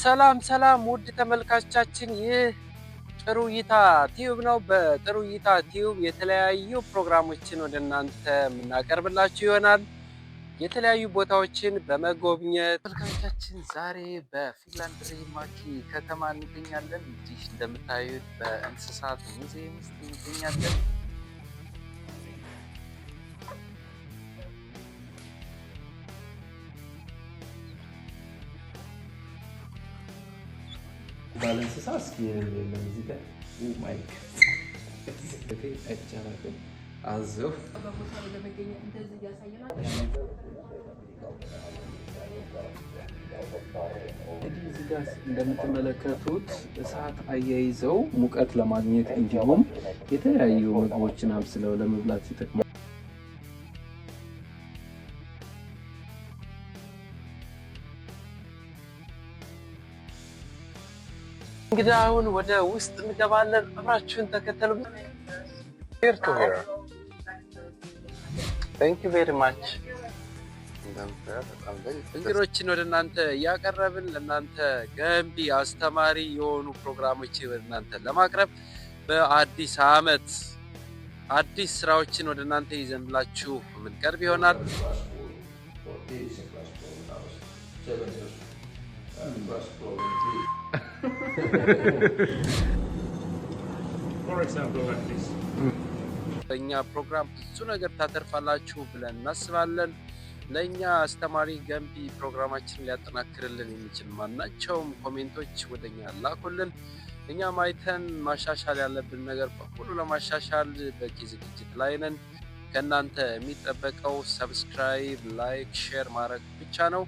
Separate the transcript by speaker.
Speaker 1: ሰላም ሰላም ውድ ተመልካቾቻችን ይህ ጥሩ እይታ ቲዩብ ነው። በጥሩ እይታ ቲዩብ የተለያዩ ፕሮግራሞችን ወደ እናንተ የምናቀርብላችሁ ይሆናል። የተለያዩ ቦታዎችን በመጎብኘት ተመልካቾቻችን ዛሬ በፊንላንድ ሪማኪ ከተማ እንገኛለን። እዚህ እንደምታዩት በእንስሳት ሙዚየም ውስጥ እንገኛለን።
Speaker 2: ባለንስሳ እስኪ ለሙዚቃ ማይክ አይቻላል አዘው እዚህ ጋር እንደምትመለከቱት እሳት አያይዘው ሙቀት ለማግኘት እንዲሁም የተለያዩ ምግቦችን አብስለው ለመብላት ይጠቅማል።
Speaker 1: እንግዲህ አሁን ወደ ውስጥ እንገባለን። አብራችሁን ተከተሉ። Thank you very much። እንግዶችን ወደ እናንተ እያቀረብን ለእናንተ ገንቢ አስተማሪ የሆኑ ፕሮግራሞችን ወደ እናንተ ለማቅረብ በአዲስ ዓመት አዲስ ስራዎችን ወደ እናንተ ይዘንላችሁ የምንቀርብ ይሆናል።
Speaker 3: For example, like this.
Speaker 1: በእኛ ፕሮግራም ብዙ ነገር ታተርፋላችሁ ብለን እናስባለን። ለእኛ አስተማሪ ገንቢ ፕሮግራማችንን ሊያጠናክርልን የሚችል ማናቸውም ኮሜንቶች ወደኛ ላኩልን። እኛም አይተን ማሻሻል ያለብን ነገር በሁሉ ለማሻሻል በቂ ዝግጅት ላይ ነን። ከእናንተ የሚጠበቀው ሰብስክራይብ፣ ላይክ፣ ሼር ማድረግ ብቻ ነው።